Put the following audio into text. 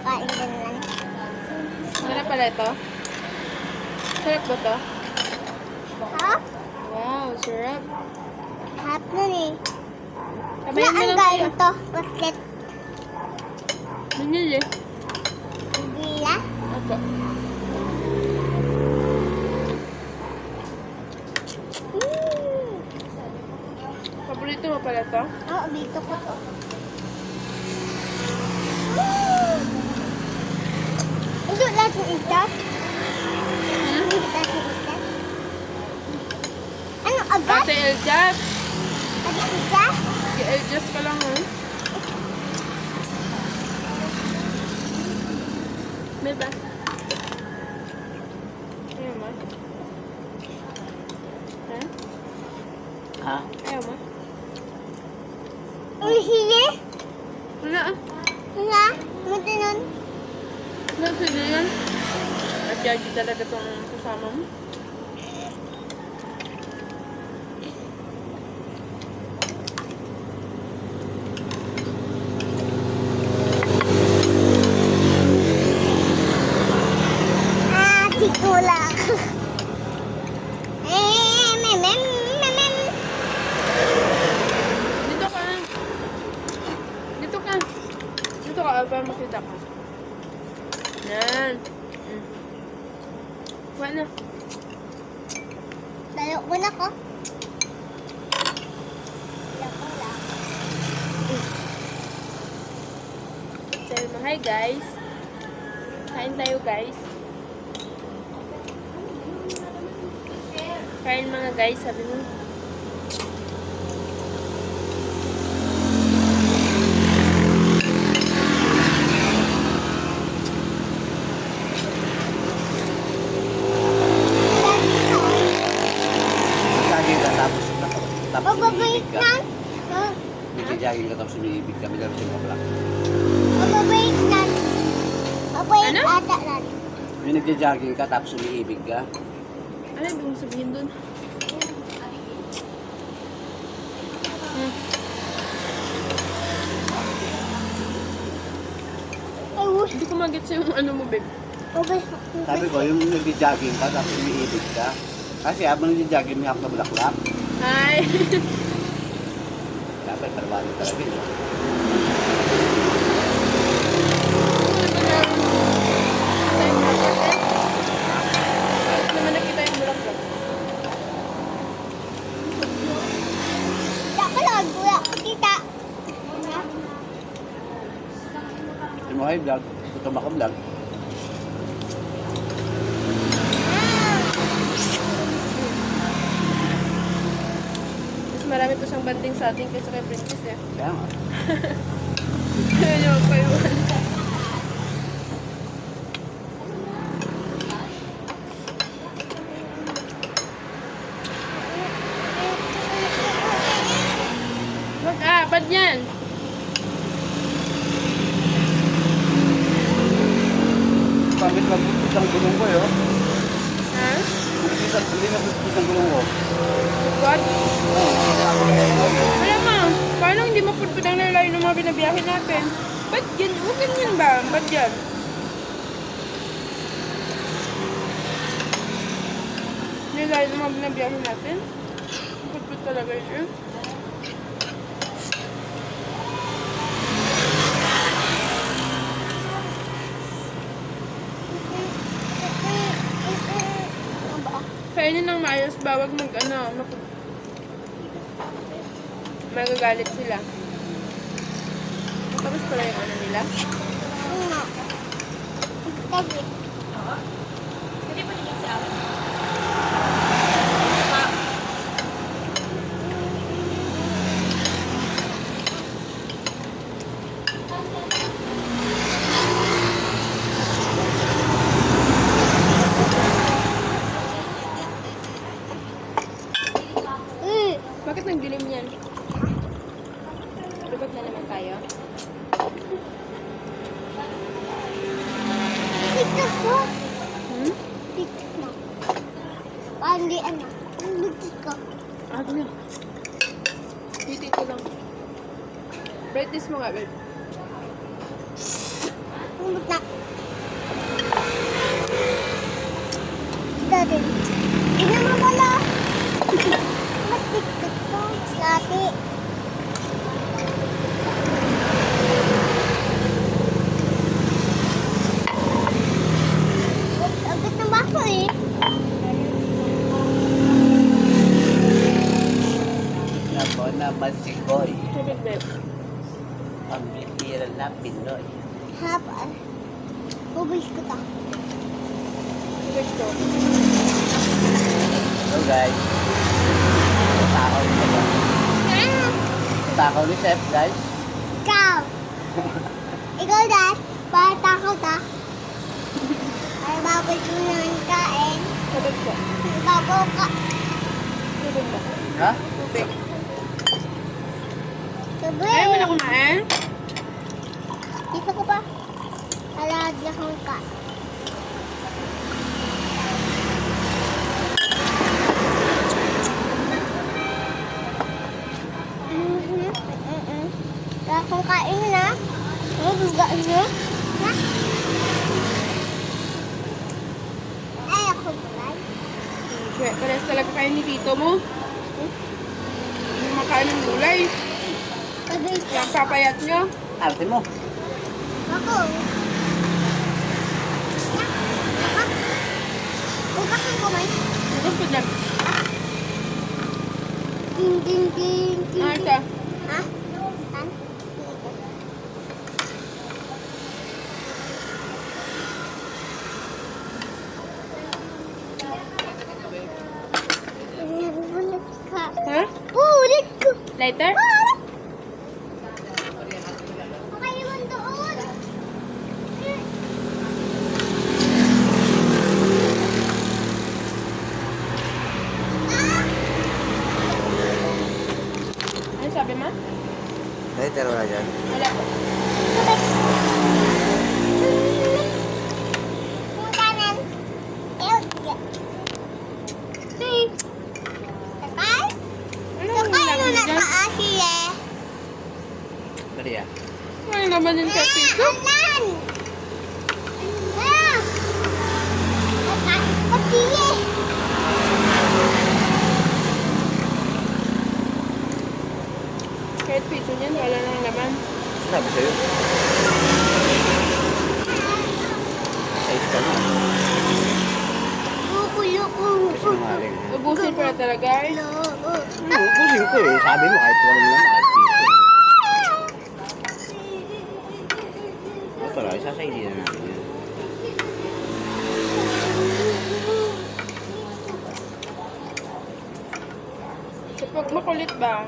Kain din lang. Sarap pala ito. Sarap ba to? Ha? Wow, sarap. Hap nun eh. Kabayan mo Ang lang galing kayo. to. Bakit? Binili. Gila? Opo. Paborito mo pala to? Oo, dito ko to. Hindi lahat ng isa. Hindi lahat ng isa. Ano agad? Ate Eljas. Ate isa? Si Eljas ka lang ha. May ba? Ayaw mo? Ha? Ha? Ayaw mo? Ang sige? Wala ah. Nga? Matanon? Sige yan. At yagi talaga itong kasama mo. Ah, tikula. Mem. Dito ka. Dito ka. Dito ka. Para makita ka. Yan. Kuha na. Tayo ko na ko. Tikula. Sabi mo, hi guys. Kain tayo guys. Kain mga guys, sabi mo. Jogging ka tapos Bababait umiibig ka. na. Oh, Nagja-jogging ka tapos umiibig ka. May laro siyang mablak. bababait na. Babait Ano? ata lang. May nagja-jogging ka tapos umiibig ka. Ano ibig mong sabihin dun? Ay, wush. Hindi ko mag-get sa yung ano mo, babe. Babay. Sabi ko, yung nagja-jogging ka tapos umiibig ka. Kasi habang nagja-jogging, may hapon na bulaklak. Hi! Dapat parwari talaga yun. Naman nakita yung bulaklak. Tidak ka lang. Wala ko kita. Yung mga vlog, tutong ako vlog. Mas marami pa siyang banding sa atin kaysa kay Princess eh. Kaya nga. Ayun yung payuhan. Wag ah, bad yan. Pamit magbubus ang gulong ko yun. Ha? Hindi nagbubus ang gulong ko. What? Wala ma. Paano hindi mapudpud ang lalayo ng mga binabiyahe natin? Ba't yan? Huwag ganyan ba? Ba't yan? Lalayo ng mga binabiyahe natin? Pudpud talaga yun. Kainin ng maayos ba? Huwag magagalit sila. Tapos pala yung ano nila. Nga. Tabi. Bakit nagdilim yan? Lubat na naman tayo. Tiktok ko. Hmm? Tiktok na. Pandi ano. Tiktok ko. Ano na? Titik ko lang. Brightness mo nga, babe. Umot na. Baboy ko ta. Gusto. So guys. Takaw ni Chef. Takaw ni Chef guys. Ikaw. Ikaw, Dad. Para takaw ta. Para baboy ko naman kain. Sabag ko. Baboy ka. Sabag ko. Ha? Tubig. Sabi. Ayaw mo na kumain? Dito ko pa. Alagyan kong ka. Kaya kung kain na, mabugaan nyo. Ha? Ay, ako bulan. Kaya pares talaga kayo ni tito mo. Hindi makain ng gulay. Sabi Yung papayat nyo. Arte mo. ako. Bukas ang kumay. Gusto na. Ding, ding, ding, ding. Ah, ito. Ha? Saan? Bulat ka. Ha? Bulat ko. Lighter? Okay naman doon. Ano sabi mo? Lighter wala dyan. Wala po. Kung kanan. Hey. Takay? Ano ang Takay lagi mo na dyan? taas siya. Dali ah. Ano naman yung sa tito? Alan! Ah! Taas ko siya. Kahit piso niyan, wala nang laman. Sabi sa'yo. Size ka na. Kukulo ko. Sinungaling. Ubusin pala talaga eh. Pusing ko eh. Sabi mo kahit walang naman, kahit piso. Ito lang, isasaili na natin yan. Kapag makulit ba?